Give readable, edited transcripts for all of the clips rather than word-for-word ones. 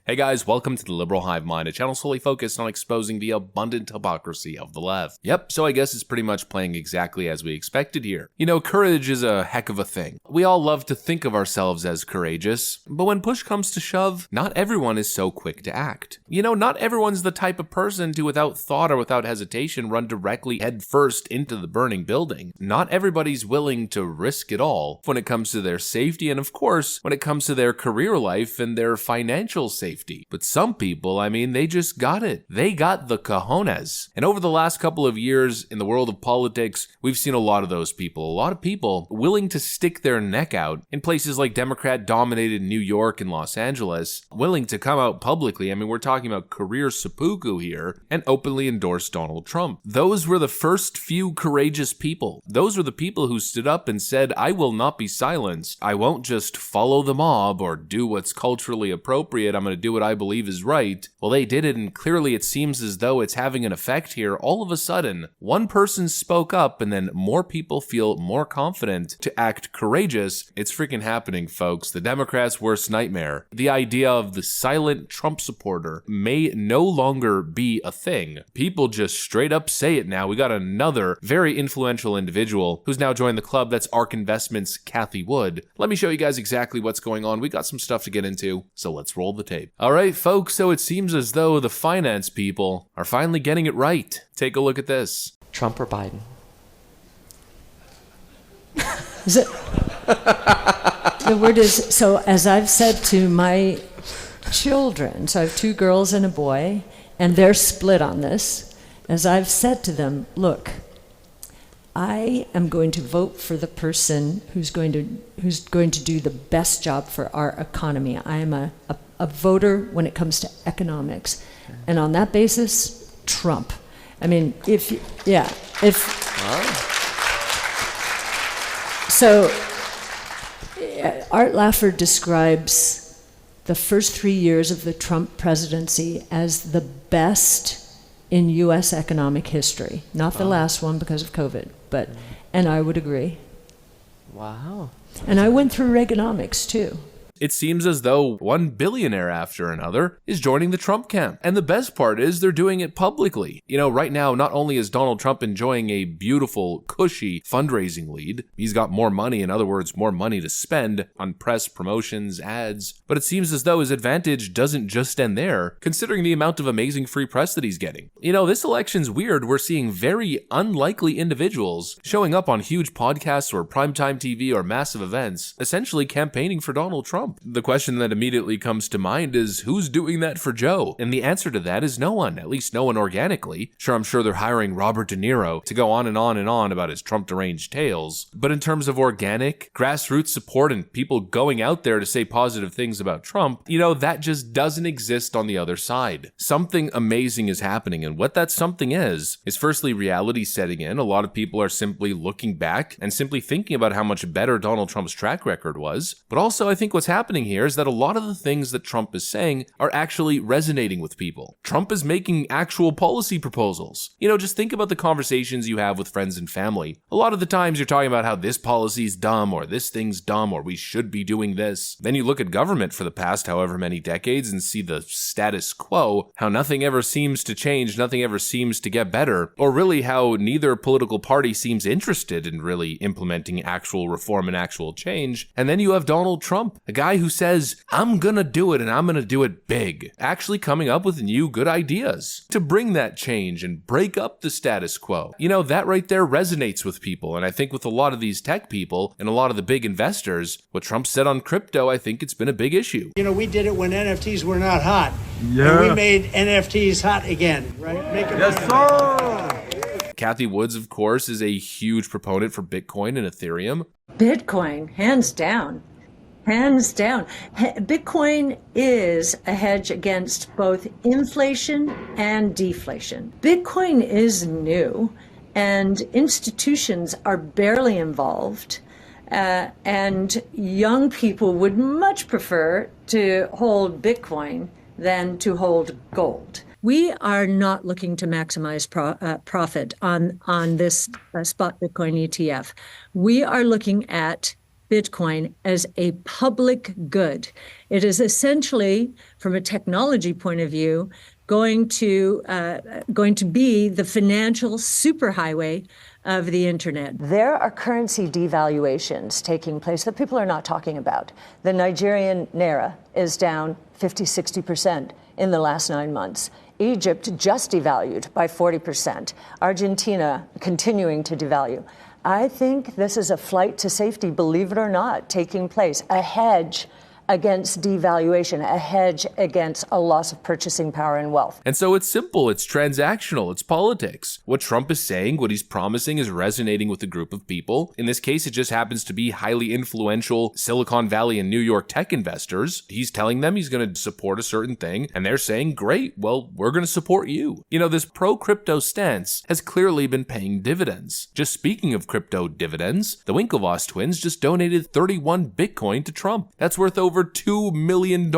Hey guys, welcome to the Liberal Hive Mind, a channel solely focused on exposing the abundant hypocrisy of the left. Yep, so I guess it's pretty much playing exactly as we expected here. You know, courage is a heck of a thing. We all love to think of ourselves as courageous, but when push comes to shove, not everyone is so quick to act. You know, not everyone's the type of person to without thought or without hesitation run directly headfirst into the burning building. Not everybody's willing to risk it all when it comes to their safety and of course, when it comes to their career life and their financial safety. But some people, they just got it. They got the cojones. And over the last couple of years in the world of politics, we've seen a lot of those people. A lot of people willing to stick their neck out in places like Democrat-dominated New York and Los Angeles, willing to come out publicly. We're talking about career seppuku here, and openly endorse Donald Trump. Those were the first few courageous people. Those were the people who stood up and said, I will not be silenced. I won't just follow the mob or do what's culturally appropriate. I'm going to do what I believe is right. Well, they did it, and clearly it seems as though it's having an effect here. All of a sudden, one person spoke up, and then more people feel more confident to act courageous. It's freaking happening, folks. The Democrats' worst nightmare. The idea of the silent Trump supporter may no longer be a thing. People just straight up say it now. We got another very influential individual who's now joined the club. That's ARK Investments' Cathie Wood. Let me show you guys exactly what's going on. We got some stuff to get into, so let's roll the tape. All right, folks, so it seems as though the finance people are finally getting it right. Take a look at this. Trump or Biden? Is it? The word is, so as I've said to my children, so I have 2 girls and a boy, and they're split on this. As I've said to them, look, I am going to vote for the person who's going to do the best job for our economy. I am a voter when it comes to economics. And on that basis, Trump. So Art Laffer describes the first 3 years of the Trump presidency as the best in U.S. economic history. Not the last one because of COVID, and I would agree. Wow. And I went through Reaganomics too. It seems as though one billionaire after another is joining the Trump camp. And the best part is they're doing it publicly. You know, right now, not only is Donald Trump enjoying a beautiful, cushy fundraising lead, he's got more money, in other words, more money to spend on press, promotions, ads, but it seems as though his advantage doesn't just end there, considering the amount of amazing free press that he's getting. You know, this election's weird. We're seeing very unlikely individuals showing up on huge podcasts or primetime TV or massive events, essentially campaigning for Donald Trump. The question that immediately comes to mind is, who's doing that for Joe? And the answer to that is no one, at least no one organically. Sure, I'm sure they're hiring Robert De Niro to go on and on and on about his Trump deranged tales. But in terms of organic, grassroots support and people going out there to say positive things about Trump, you know, that just doesn't exist on the other side. Something amazing is happening, and what that something is firstly reality setting in. A lot of people are simply looking back and simply thinking about how much better Donald Trump's track record was. But also, I think what's happening here is that a lot of the things that Trump is saying are actually resonating with people. Trump is making actual policy proposals. You know, just think about the conversations you have with friends and family. A lot of the times you're talking about how this policy's dumb or this thing's dumb or we should be doing this. Then you look at government for the past however many decades and see the status quo, how nothing ever seems to change, nothing ever seems to get better, or really how neither political party seems interested in really implementing actual reform and actual change. And then you have Donald Trump, a guy who says, I'm gonna do it and I'm gonna do it big, actually coming up with new good ideas to bring that change and break up the status quo. You know, that right there resonates with people, and I think with a lot of these tech people and a lot of the big investors, what Trump said on crypto, I think it's been a big issue. You know, we did it when NFTs were not hot. Yeah. And we made NFTs hot again, right? Yes, sir. Cathie Woods, of course, is a huge proponent for Bitcoin and Ethereum. Bitcoin, hands down. Hands down. Bitcoin is a hedge against both inflation and deflation. Bitcoin is new, and institutions are barely involved, and young people would much prefer to hold Bitcoin than to hold gold. We are not looking to maximize profit on this spot Bitcoin ETF. We are looking at Bitcoin as a public good. It is essentially, from a technology point of view, going to be the financial superhighway of the internet. There are currency devaluations taking place that people are not talking about. The Nigerian naira is down 50-60% in the last 9 months. Egypt just devalued by 40%. Argentina continuing to devalue. I think this is a flight to safety, believe it or not, taking place, a hedge against devaluation, a hedge against a loss of purchasing power and wealth. And so it's simple, it's transactional, it's politics. What Trump is saying, what he's promising is resonating with a group of people. In this case, it just happens to be highly influential Silicon Valley and New York tech investors. He's telling them he's going to support a certain thing, and they're saying, great, well, we're going to support you. You know, this pro-crypto stance has clearly been paying dividends. Just speaking of crypto dividends, the Winklevoss twins just donated 31 Bitcoin to Trump. That's worth over $2 million.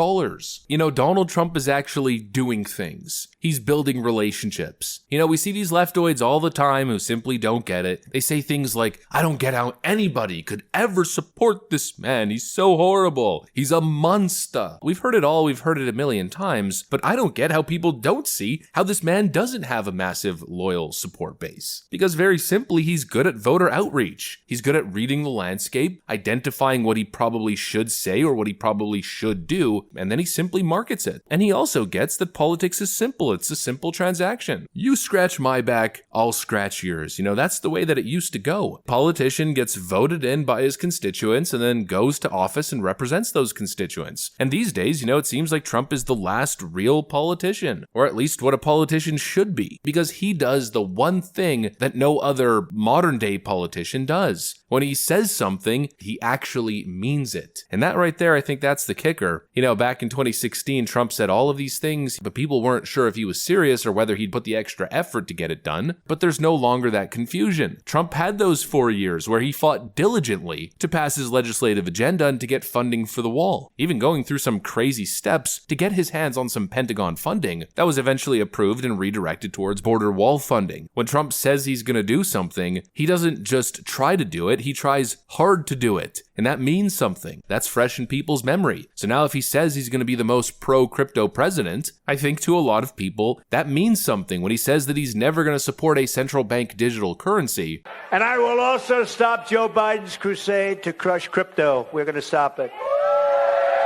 You know, Donald Trump is actually doing things. He's building relationships. You know, we see these leftoids all the time who simply don't get it. They say things like, I don't get how anybody could ever support this man. He's so horrible. He's a monster. We've heard it all. We've heard it a million times, but I don't get how people don't see how this man doesn't have a massive loyal support base. Because very simply, he's good at voter outreach. He's good at reading the landscape, identifying what he probably should say or what he probably should do, and then he simply markets it. And he also gets that politics is simple. It's a simple transaction. You scratch my back, I'll scratch yours. You know, that's the way that it used to go. Politician gets voted in by his constituents and then goes to office and represents those constituents. And these days, you know, it seems like Trump is the last real politician, or at least what a politician should be, because he does the one thing that no other modern day politician does. When he says something, he actually means it. And that right there, I think that's the kicker. You know, back in 2016, Trump said all of these things, but people weren't sure if he was serious or whether he'd put the extra effort to get it done. But there's no longer that confusion. Trump had those 4 years where he fought diligently to pass his legislative agenda and to get funding for the wall, even going through some crazy steps to get his hands on some Pentagon funding that was eventually approved and redirected towards border wall funding. When Trump says he's going to do something, he doesn't just try to do it, he tries hard to do it. And that means something. That's fresh in people's memory. So now if he says he's going to be the most pro-crypto president, I think to a lot of people, that means something when he says that he's never going to support a central bank digital currency. And I will also stop Joe Biden's crusade to crush crypto. We're going to stop it.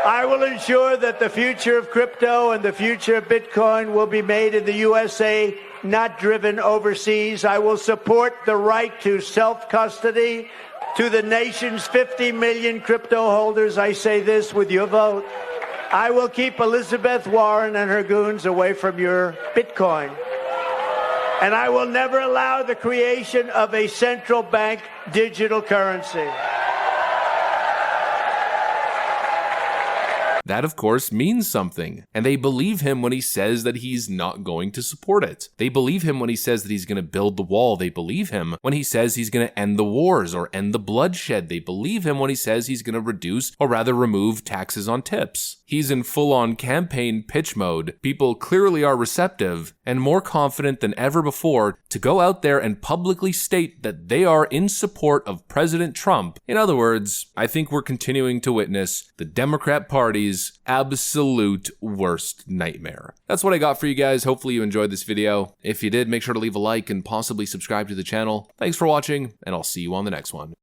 I will ensure that the future of crypto and the future of Bitcoin will be made in the USA, not driven overseas. I will support the right to self-custody. To the nation's 50 million crypto holders, I say this with your vote. I will keep Elizabeth Warren and her goons away from your Bitcoin. And I will never allow the creation of a central bank digital currency. That, of course, means something, and they believe him when he says that he's not going to support it. They believe him when he says that he's going to build the wall. They believe him when he says he's going to end the wars or end the bloodshed. They believe him when he says he's going to reduce or rather remove taxes on tips. He's in full-on campaign pitch mode. People clearly are receptive and more confident than ever before to go out there and publicly state that they are in support of President Trump. In other words, I think we're continuing to witness the Democrat Party's absolute worst nightmare. That's what I got for you guys. Hopefully you enjoyed this video. If you did, make sure to leave a like and possibly subscribe to the channel. Thanks for watching, and I'll see you on the next one.